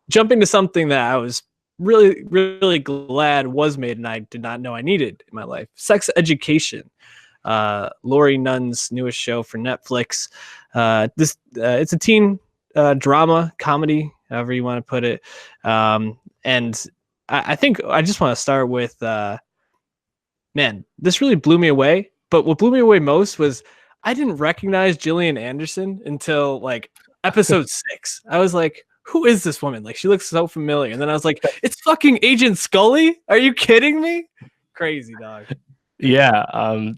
jumping to something that I was really, really glad was made and I did not know I needed in my life. Sex Education. Lori Nunn's newest show for Netflix. It's a teen drama comedy, however you want to put it. And I think I just want to start with, man, this really blew me away. But what blew me away most was I didn't recognize Gillian Anderson until like episode 6. I was like, who is this woman? Like, she looks so familiar. And then I was like, it's fucking Agent Scully. Are you kidding me? Crazy, dog. Yeah.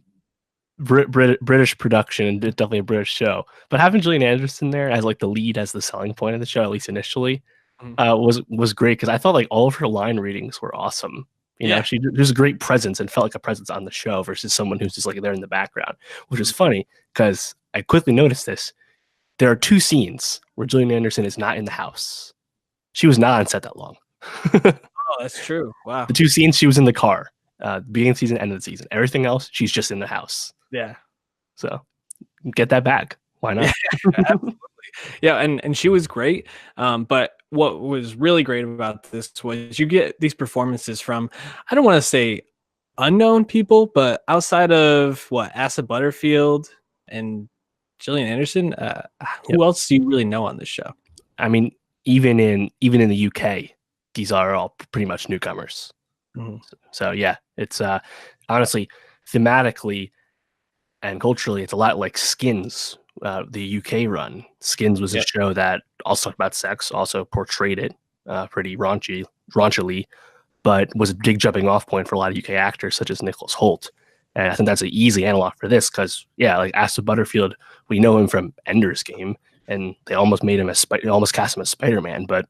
British production, definitely a British show. But having Gillian Anderson there as like the lead, as the selling point of the show, at least initially, was great because I thought like all of her line readings were awesome. You know, there's a great presence and felt like a presence on the show versus someone who's just like there in the background, which is funny because I quickly noticed this. There are 2 scenes where Gillian Anderson is not in the house. She was not on set that long. Oh, that's true. Wow. The 2 scenes she was in the car, beginning of the season, end of the season. Everything else, she's just in the house. Yeah. So get that back. Why not? Yeah, absolutely. Yeah, and she was great. But what was really great about this was you get these performances from, I don't want to say unknown people, but outside of what, Asa Butterfield and Gillian Anderson, who else do you really know on this show? I mean, even in the UK, these are all pretty much newcomers. So yeah, it's honestly, thematically and culturally, it's a lot like Skins, the UK run. Skins was a show that also talked about sex, also portrayed it pretty raunchily, but was a big jumping off point for a lot of UK actors such as Nicholas Hoult. And I think that's an easy analog for this because, like Asa Butterfield, we know him from Ender's Game, and they almost made him almost cast him as Spider-Man, but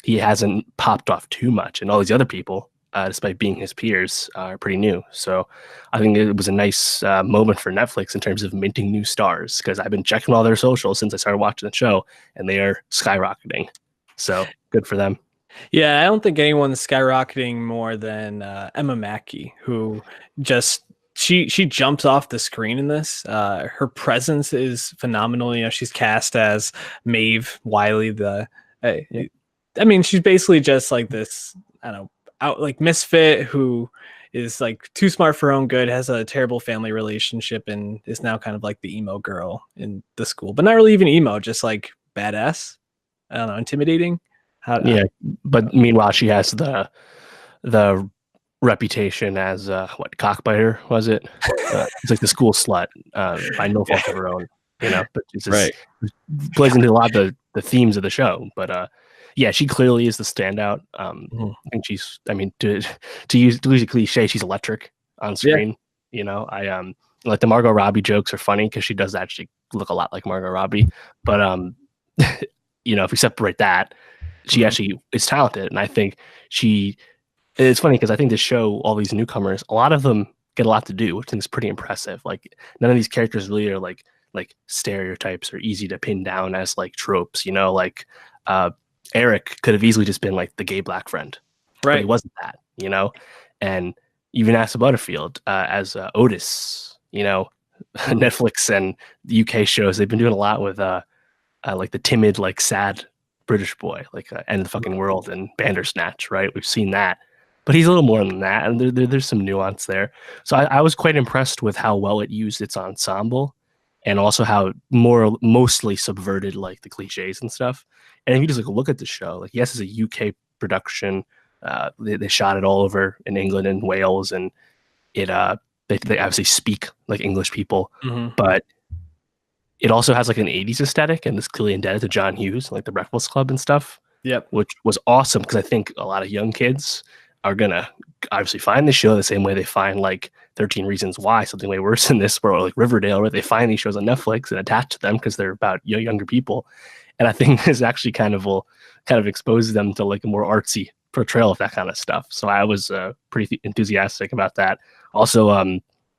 he hasn't popped off too much. And all these other people, despite being his peers, are pretty new. So I think it was a nice moment for Netflix in terms of minting new stars because I've been checking all their socials since I started watching the show, and they are skyrocketing. So good for them. Yeah, I don't think anyone's skyrocketing more than Emma Mackey, who just she jumps off the screen in this. Her presence is phenomenal. You know, she's cast as Maeve Wiley. I mean, she's basically just like this, I don't know, like misfit who is like too smart for her own good, has a terrible family relationship, and is now kind of like the emo girl in the school, but not really even emo, just like badass. I don't know, intimidating. But meanwhile, she has the reputation as cockbiter, was it? It's like the school slut by no fault of her own, you know. But it's just plays into a lot of the themes of the show. But she clearly is the standout. I think she's, I mean, to use a cliche, she's electric on screen. You know, I like the Margot Robbie jokes are funny because she does actually look a lot like Margot Robbie. But you know, if we separate that, she actually is talented, and I think it's funny because I think this show, all these newcomers, a lot of them get a lot to do, which I think is pretty impressive. Like none of these characters really are like stereotypes or easy to pin down as like tropes, you know, like Eric could have easily just been like the gay black friend, right? But he wasn't that, you know. And even Asa Butterfield as Otis, you know, Netflix and the UK shows, they've been doing a lot with like the timid, like sad British boy, like End of the Fucking World and Bandersnatch, right? We've seen that, but he's a little more than that, and there's some nuance there. So I was quite impressed with how well it used its ensemble, and also how mostly subverted like the cliches and stuff. And if you just like look at the show, like yes, it's a UK production. They shot it all over in England and Wales, and they obviously speak like English people, but it also has like an 80s aesthetic, and it's clearly indebted to John Hughes, like the Breakfast Club and stuff. Yep. Which was awesome because I think a lot of young kids are gonna obviously find the show the same way they find like 13 Reasons Why, something way worse than this, or like Riverdale, where they find these shows on Netflix and attach to them because they're about younger people. And I think this actually kind of exposes them to like a more artsy portrayal of that kind of stuff. So I was pretty enthusiastic about that. Also,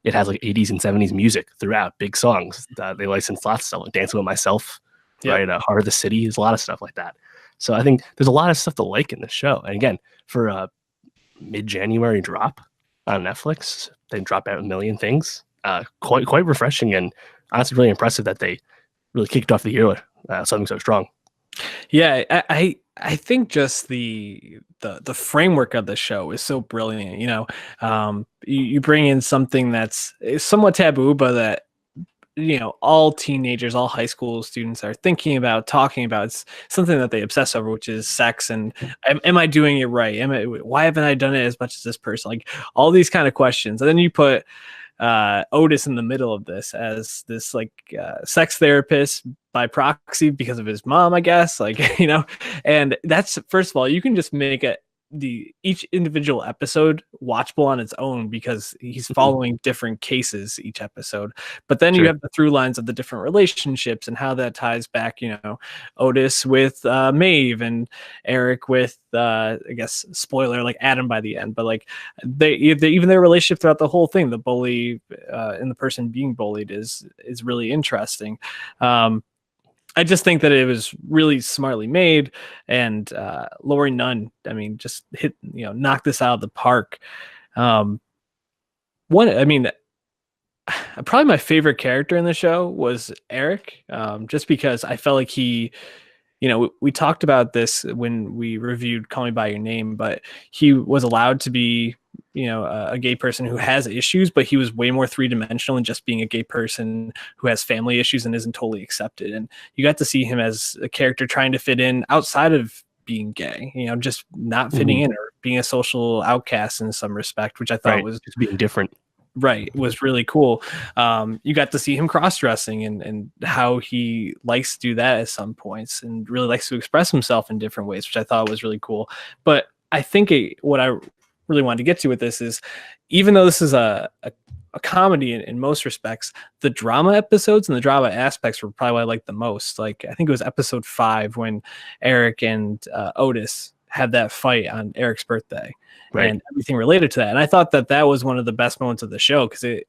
it has like 80s and 70s music throughout, big songs. They licensed lots of stuff, like Dancing with Myself, right? Heart of the City, there's a lot of stuff like that. So I think there's a lot of stuff to like in this show. And again, for a mid-January drop on Netflix, they drop out a million things. Quite refreshing, and honestly really impressive that they really kicked off the year with something so strong. Yeah, I I think just the framework of the show is so brilliant. You bring in something that's somewhat taboo, but that all teenagers, all high school students are thinking about, talking about. It's something that they obsess over, which is sex. And am I doing it right? Why haven't I done it as much as this person? Like all these kind of questions. And then you put Otis in the middle of this as this like sex therapist by proxy because of his mom, I guess. Like, and that's, first of all, you can just make it each individual episode watchable on its own because he's following different cases each episode. But then you have the through lines of the different relationships and how that ties back, Otis with Maeve and Eric with I guess spoiler, like Adam by the end. But like they even their relationship throughout the whole thing, the bully and the person being bullied is really interesting. I just think that it was really smartly made, and Lori Nunn, I mean, just knocked this out of the park. Um, probably my favorite character in the show was Eric, just because I felt like we talked about this when we reviewed Call Me by Your Name, but he was allowed to be, a gay person who has issues, but he was way more three-dimensional than just being a gay person who has family issues and isn't totally accepted. And you got to see him as a character trying to fit in outside of being gay, just not fitting in or being a social outcast in some respect, which I thought was just being different. Right, was really cool. You got to see him cross-dressing and how he likes to do that at some points and really likes to express himself in different ways, which I thought was really cool. But I think what I really wanted to get to with this is, even though this is a comedy in most respects, the drama episodes and the drama aspects were probably what I liked the most. Like, I think it was episode 5 when Eric and Otis had that fight on Eric's birthday. Right. And everything related to that. And I thought that was one of the best moments of the show because it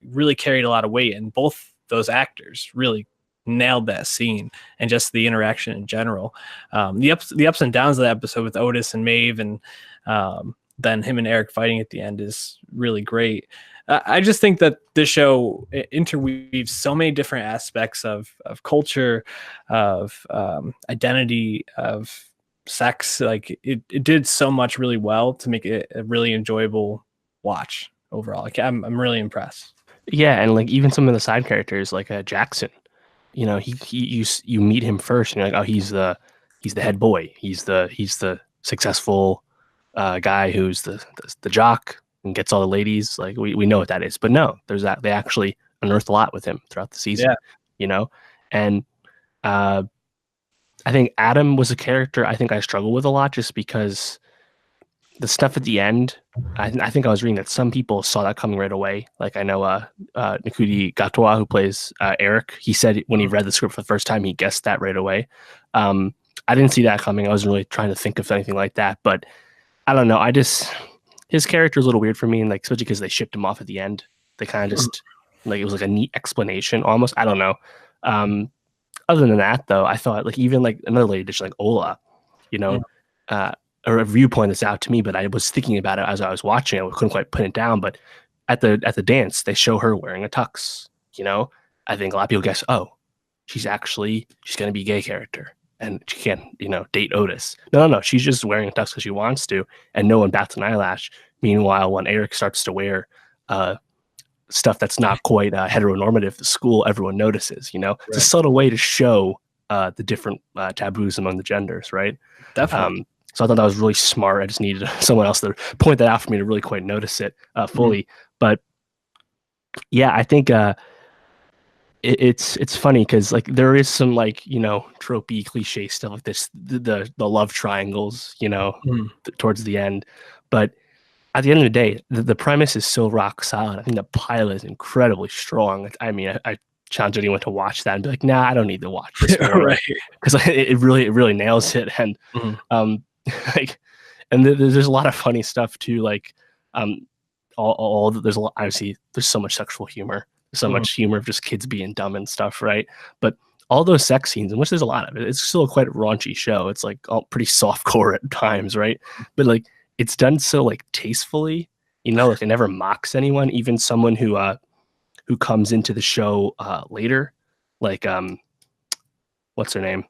really carried a lot of weight, and both those actors really nailed that scene and just the interaction in general. The ups and downs of that episode with Otis and Maeve, and then him and Eric fighting at the end is really great. I just think that this show interweaves so many different aspects of culture, of identity, of sex. Like it did so much really well to make it a really enjoyable watch overall. Like I'm really impressed. Yeah, and like even some of the side characters, like Jackson, you meet him first, and you're like, oh, he's the head boy. He's the successful guy who's the jock and gets all the ladies. Like we know what that is, but no, there's that they actually unearthed a lot with him throughout the season. Yeah. And I think Adam was a character I think I struggle with a lot just because the stuff at the end, I think I was reading that some people saw that coming right away. Like I know Nkuti Gatwa, who plays Eric, he said when he read the script for the first time, he guessed that right away. I didn't see that coming. I wasn't really trying to think of anything like that, but I don't know. His character is a little weird for me, and like especially because they shipped him off at the end. They kind of just like it was like a neat explanation almost. I don't know. Other than that, though, I thought like even like another lady dish like Ola, a review pointed this out to me, but I was thinking about it as I was watching it. I couldn't quite put it down, but at the dance, they show her wearing a tux. I think a lot of people guess, oh, she's going to be a gay character and she can't, date Otis. No, she's just wearing a tux because she wants to, and no one bats an eyelash. Meanwhile, when Eric starts to wear stuff that's not quite heteronormative to school, everyone notices. It's a subtle way to show the different taboos among the genders, right? Definitely. So I thought that was really smart. I just needed someone else to point that out for me to really quite notice it fully. But yeah, I think it's funny because like there is some like tropey cliche stuff like this, the love triangles, towards the end, but at the end of the day, the premise is so rock solid. I think the pilot is incredibly strong. I mean, I challenge anyone to watch that and be like, nah, I don't need to watch this more. Right. Because it really nails it. And there's a lot of funny stuff too. Like there's a lot, obviously there's so much sexual humor, so much humor of just kids being dumb and stuff, right? But all those sex scenes, in which there's a lot of it, it's still quite a raunchy show. It's like all pretty softcore at times, right? But like it's done so like tastefully, like it never mocks anyone, even someone who comes into the show later, like what's her name,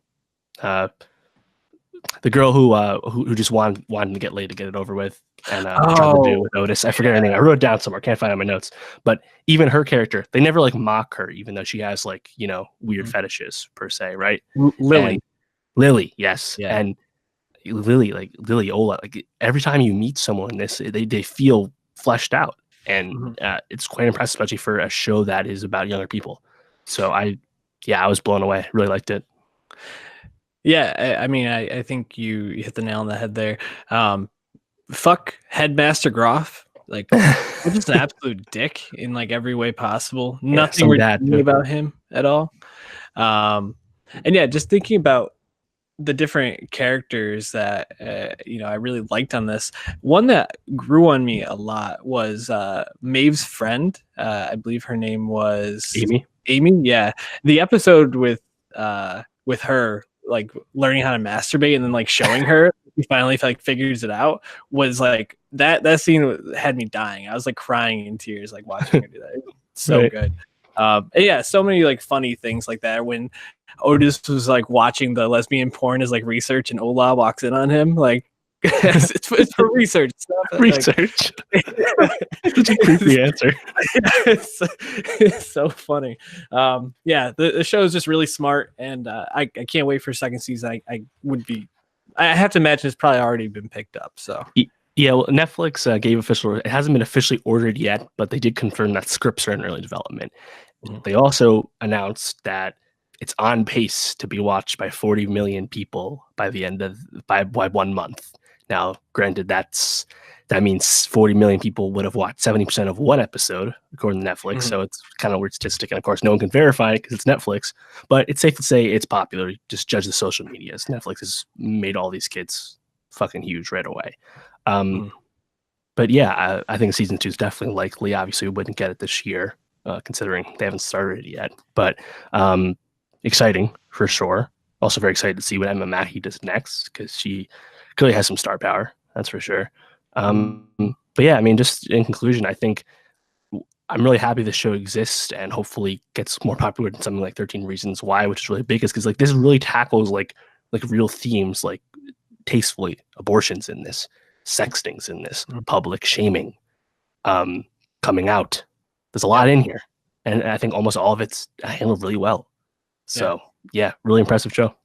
the girl who just wanted to get laid to get it over with, and tried to do it with Otis. I forget her name. I wrote it down somewhere. Can't find it in my notes. But even her character, they never like mock her, even though she has like weird fetishes per se, right? Lily. And Lily, yes, Yeah. and Lily Ola. Like every time you meet someone in this, they feel fleshed out, and it's quite impressive, especially for a show that is about younger people. So I was blown away. Really liked it. Yeah, I mean, I think you hit the nail on the head there. Fuck Headmaster Groff. Like, just an absolute dick in like every way possible. Nothing redeeming about him at all. And yeah, just thinking about the different characters that I really liked on this. One that grew on me a lot was Maeve's friend. I believe her name was Amy. Yeah, the episode with her like learning how to masturbate and then like showing her he finally like figures it out was like that scene had me dying. I was like crying in tears like watching her do that. It was so good. And yeah, so many like funny things like that when Otis was like watching the lesbian porn as like research and Ola walks in on him like it's for research stuff. Research. Such a creepy answer. It's so funny. Yeah, the show is just really smart, and I can't wait for second season. I have to imagine it's probably already been picked up. So yeah, well, Netflix gave official. It hasn't been officially ordered yet, but they did confirm that scripts are in early development. They also announced that it's on pace to be watched by 40 million people by the end of by 1 month. Now, granted, that means 40 million people would have watched 70% of one episode, according to Netflix. So it's kind of a weird statistic. And of course, no one can verify it because it's Netflix. But it's safe to say it's popular. Just judge the social medias. Netflix has made all these kids fucking huge right away. But yeah, I think season 2 is definitely likely. Obviously, we wouldn't get it this year, considering they haven't started it yet. But exciting for sure. Also very excited to see what Emma Mackey does next because she clearly has some star power. That's for sure. But yeah, I mean, just in conclusion, I think I'm really happy this show exists and hopefully gets more popular than something like 13 Reasons Why, which is really big, because like this really tackles like real themes, like tastefully abortions in this, sextings in this, public shaming, coming out. There's a lot in here, and I think almost all of it's handled really well. So yeah, really impressive show.